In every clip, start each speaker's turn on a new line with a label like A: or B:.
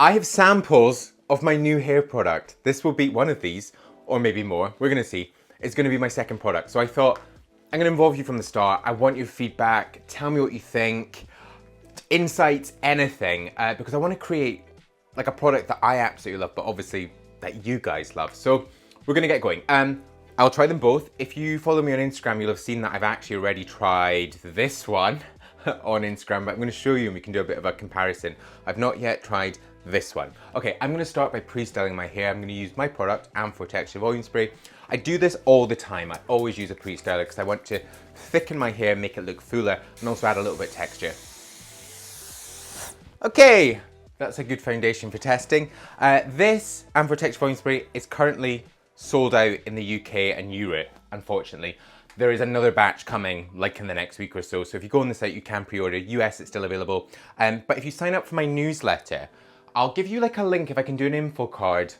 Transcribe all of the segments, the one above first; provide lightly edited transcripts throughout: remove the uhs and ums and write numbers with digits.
A: I have samples of my new hair product. This will be one of these, or maybe more. We're gonna see. It's gonna be my second product. So I thought, I'm gonna involve you from the start. I want your feedback. Tell me what you think. Insights, anything. Because I wanna create like a product that I absolutely love, but obviously that you guys love. So we're gonna get going. I'll try them both. If you follow me on Instagram, you'll have seen that I've actually already tried this one on Instagram, but I'm gonna show you and we can do a bit of a comparison. I've not yet tried this one. Okay, I'm gonna start by pre-styling my hair. I'm gonna use my product, ANFORH Texture Volume Spray. I do this all the time. I always use a pre-styler because I want to thicken my hair, make it look fuller, and also add a little bit of texture. Okay, that's a good foundation for testing. This ANFORH Texture Volume Spray is currently sold out in the UK and Europe, unfortunately. There is another batch coming like in the next week or so. So if you go on the site, you can pre-order. US, it's still available. But if you sign up for my newsletter, I'll give you like a link if I can do an info card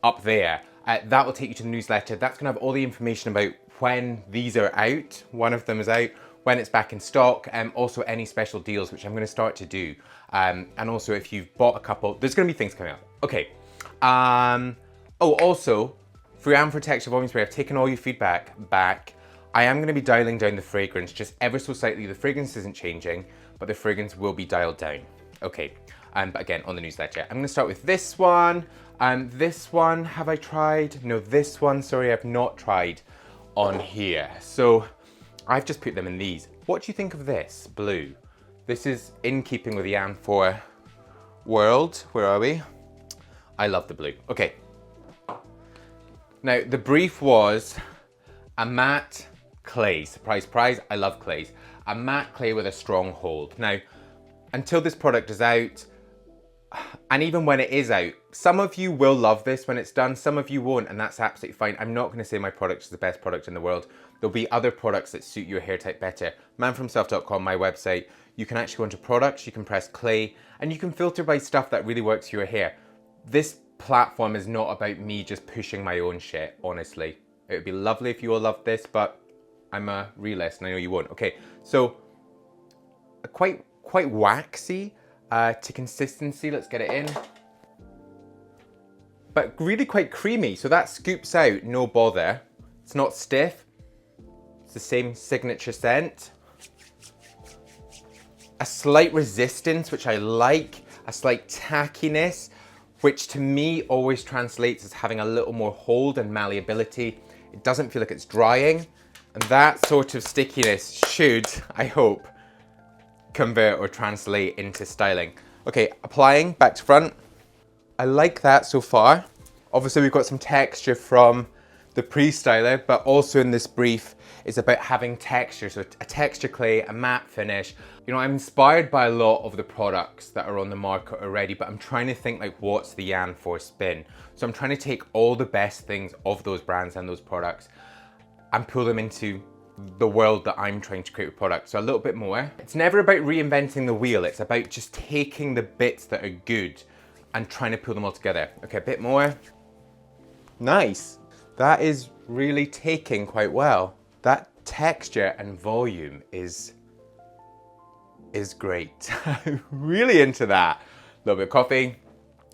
A: up there. That will take you to the newsletter. That's gonna have all the information about when these are out. One of them is out, when it's back in stock, also any special deals, which I'm gonna start to do. And also if you've bought a couple, there's gonna be things coming up. Okay. Oh, also, for ANFORH Texture Volume Spray, I've taken all your feedback back. I am gonna be dialing down the fragrance just ever so slightly. The fragrance isn't changing, but the fragrance will be dialed down. Okay. But again, on the newsletter. I'm gonna start with this one. This one, have I tried? No, this one, sorry, I've not tried on here. So I've just put them in these. What do you think of this, blue? This is in keeping with the ANFORH world. Where are we? I love the blue. Okay. Now, the brief was a matte clay. Surprise, surprise, I love clays. A matte clay with a strong hold. Now, until this product is out, and even when it is out, some of you will love this when it's done, some of you won't, and that's absolutely fine. I'm not gonna say my product is the best product in the world. There'll be other products that suit your hair type better. manfromself.com, my website. You can actually go into products, you can press clay, and you can filter by stuff that really works for your hair. This platform is not about me just pushing my own shit, honestly. It would be lovely if you all loved this, but I'm a realist and I know you won't. Okay, so quite waxy to consistency. Let's get it in. But really quite creamy, so that scoops out, no bother. It's not stiff. It's the same signature scent. A slight resistance, which I like. A slight tackiness, which to me always translates as having a little more hold and malleability. It doesn't feel like it's drying. And that sort of stickiness should, I hope, convert or translate into styling. Okay, applying back to front. I like that so far. Obviously we've got some texture from the pre-styler, but also in this brief, it's about having texture. So a texture clay, a matte finish. You know, I'm inspired by a lot of the products that are on the market already, but I'm trying to think like, what's the ANFORH spin? So I'm trying to take all the best things of those brands and those products and pull them into the world that I'm trying to create with products. So a little bit more. It's never about reinventing the wheel. It's about just taking the bits that are good and trying to pull them all together. Okay, a bit more. Nice. That is really taking quite well. That texture and volume is great. I'm really into that. A little bit of coffee.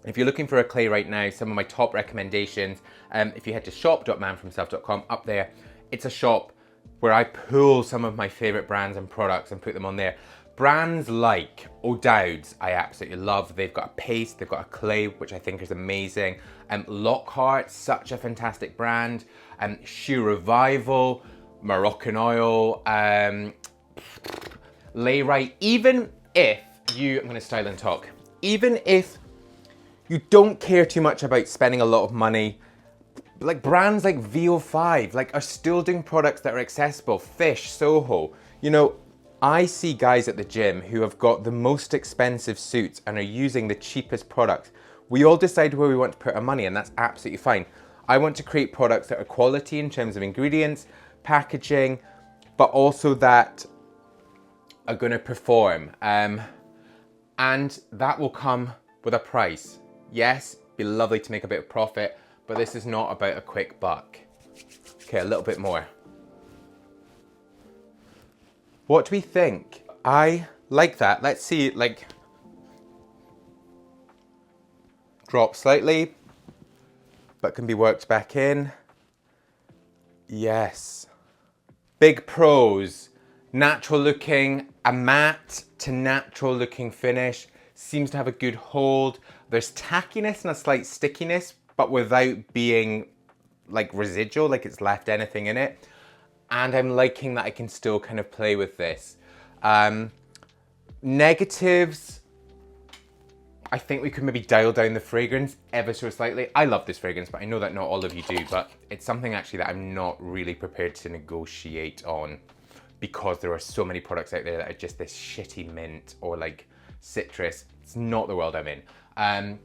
A: If you're looking for a clay right now, some of my top recommendations, if you head to shop.manfromself.com, up there, it's a shop where I pull some of my favorite brands and products and put them on there. Brands like O'Dowd's, I absolutely love. They've got a paste, they've got a clay, which I think is amazing. Lockhart, such a fantastic brand. Shoe Revival, Moroccan Oil, Layrite. Even if you, I'm gonna style and talk. Even if you don't care too much about spending a lot of money, like brands like VO5, like are still doing products that are accessible. Fish, Soho. You know, I see guys at the gym who have got the most expensive suits and are using the cheapest products. We all decide where we want to put our money, and that's absolutely fine. I want to create products that are quality in terms of ingredients, packaging, but also that are gonna perform. And that will come with a price. Yes, it'd be lovely to make a bit of profit, but this is not about a quick buck. Okay, a little bit more. What do we think? I like that. Let's see, like, Drop slightly, but can be worked back in. Yes. Big pros. Natural looking, a matte to natural looking finish. Seems to have a good hold. There's tackiness and a slight stickiness, but without being like residual, like it's left anything in it. And I'm liking that I can still kind of play with this. Negatives, I think we could maybe dial down the fragrance ever so slightly. I love this fragrance, but I know that not all of you do, but it's something actually that I'm not really prepared to negotiate on because there are so many products out there that are just this shitty mint or like citrus. It's not the world I'm in.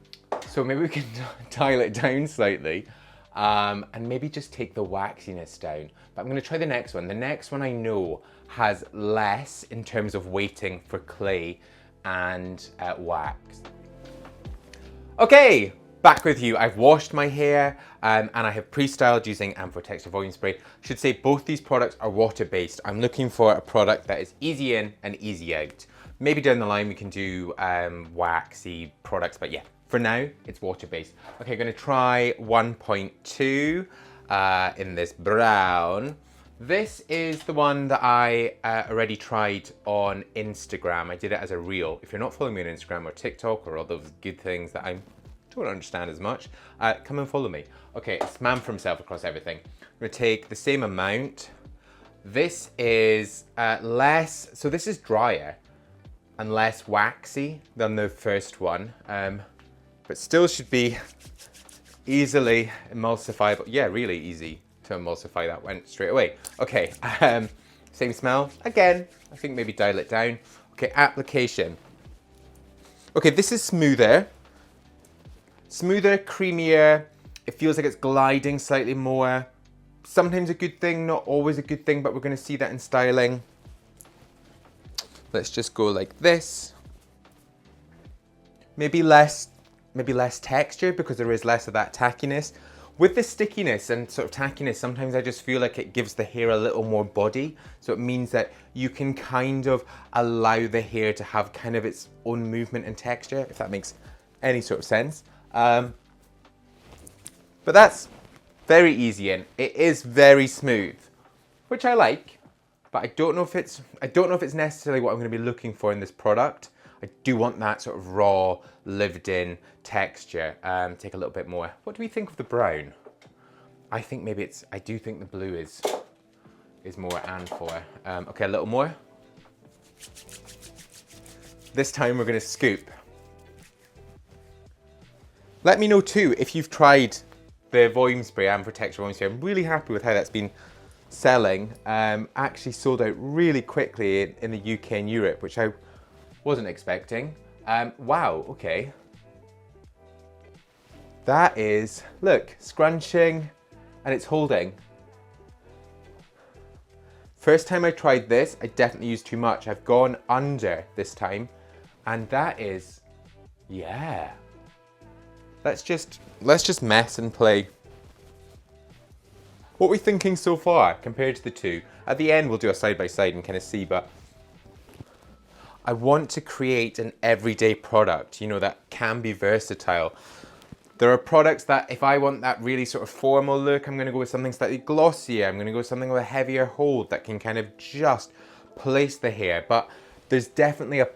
A: So maybe we can dial it down slightly and maybe just take the waxiness down. But I'm gonna try the next one. The next one I know has less in terms of waiting for clay and wax. Okay, back with you. I've washed my hair and I have pre-styled using ANFORH Texture Volume Spray. I should say both these products are water-based. I'm looking for a product that is easy in and easy out. Maybe down the line we can do waxy products, but yeah, for now it's water-based. Okay, I'm gonna try 1.2 in this brown. This is the one that I already tried on Instagram. I did it as a reel. If you're not following me on Instagram or TikTok or all those good things that I don't understand as much, come and follow me. Okay, it's Man for Himself across everything. I'm gonna take the same amount. This is less, so this is drier and less waxy than the first one, but still should be easily emulsifiable. Yeah, really easy to emulsify. That went straight away. Okay, same smell. Again, I think maybe dial it down. Okay, application. Okay, this is smoother. Smoother, creamier. It feels like it's gliding slightly more. Sometimes a good thing, not always a good thing, but we're gonna see that in styling. Let's just go like this. Maybe less texture because there is less of that tackiness. With the stickiness and sort of tackiness, sometimes I just feel like it gives the hair a little more body. So it means that you can kind of allow the hair to have kind of its own movement and texture, if that makes any sort of sense. But that's very easy in. It is very smooth, which I like, but I don't know if it's necessarily what I'm going to be looking for in this product. I do want that sort of raw, lived-in texture. Take a little bit more. What do we think of the brown? I think maybe I do think the blue is more ANFORH. Okay, a little more. This time we're gonna scoop. Let me know too if you've tried the volume spray, ANFORH Texture Volume Spray. I'm really happy with how that's been selling. Actually sold out really quickly in the UK and Europe, which I wasn't expecting. Wow, okay. That is, look, scrunching and it's holding. First time I tried this, I definitely used too much. I've gone under this time and that is, yeah. Let's just mess and play. What are we thinking so far compared to the two? At the end, we'll do a side by side and kind of see, but I want to create an everyday product, you know, that can be versatile. There are products that if I want that really sort of formal look, I'm gonna go with something slightly glossier. I'm gonna go with something with a heavier hold that can kind of just place the hair. But there's definitely a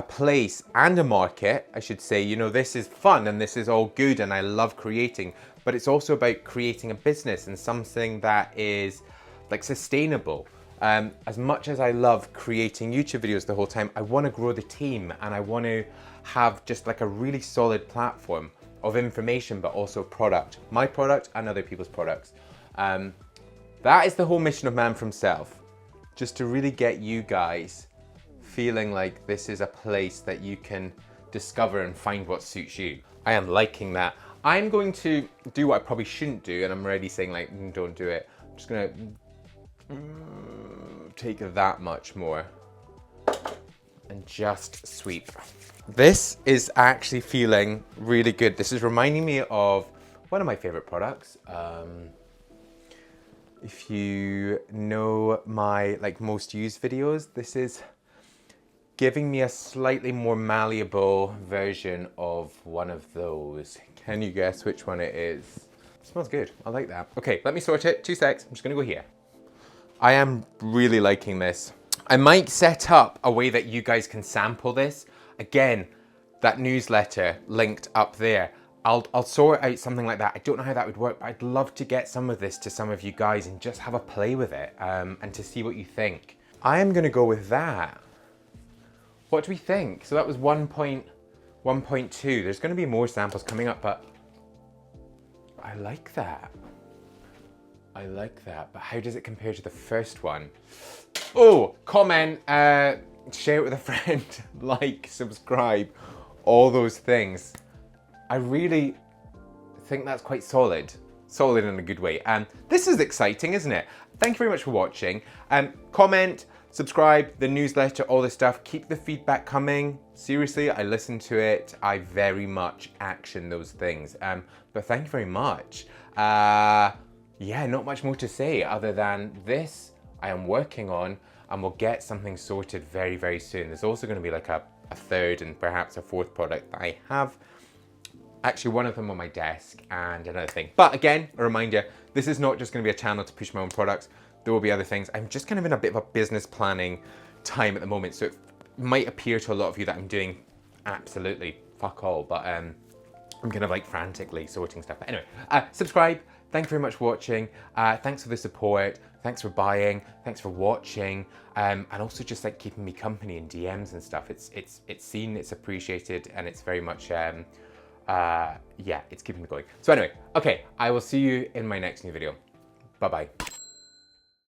A: place and a market, I should say. You know, this is fun and this is all good and I love creating, but it's also about creating a business and something that is like sustainable. As much as I love creating YouTube videos the whole time, I want to grow the team and I want to have just like a really solid platform of information, but also product, my product and other people's products. That is the whole mission of Man for Himself, just to really get you guys feeling like this is a place that you can discover and find what suits you. I am liking that. I'm going to do what I probably shouldn't do, and I'm already saying like, don't do it. I'm just gonna take that much more and just sweep. This is actually feeling really good. This is reminding me of one of my favorite products. If you know my like most used videos, this is giving me a slightly more malleable version of one of those. Can you guess which one it is? It smells good, I like that. Okay, let me sort it, 2 secs, I'm just gonna go here. I am really liking this. I might set up a way that you guys can sample this. Again, that newsletter linked up there. I'll sort out something like that. I don't know how that would work, but I'd love to get some of this to some of you guys and just have a play with it and to see what you think. I am gonna go with that. What do we think? So that was 1.2. There's gonna be more samples coming up, but I like that. I like that, but how does it compare to the first one? Oh, comment, share it with a friend, like, subscribe, all those things. I really think that's quite solid. Solid in a good way. This is exciting, isn't it? Thank you very much for watching. Comment, subscribe, the newsletter, all this stuff. Keep the feedback coming. Seriously, I listen to it. I very much action those things. But thank you very much. Yeah, not much more to say other than this I am working on, and we'll get something sorted very, very soon. There's also going to be like a third and perhaps a fourth product that I have. Actually, one of them on my desk and another thing. But again, a reminder, this is not just going to be a channel to push my own products. There will be other things. I'm just kind of in a bit of a business planning time at the moment, so it might appear to a lot of you that I'm doing absolutely fuck all, but I'm kind of like frantically sorting stuff. But anyway, subscribe. Thank you very much for watching. Thanks for the support. Thanks for buying. Thanks for watching. And also just like keeping me company in DMs and stuff. It's seen, it's appreciated, and it's very much, yeah, it's keeping me going. So anyway, okay, I will see you in my next new video. Bye-bye.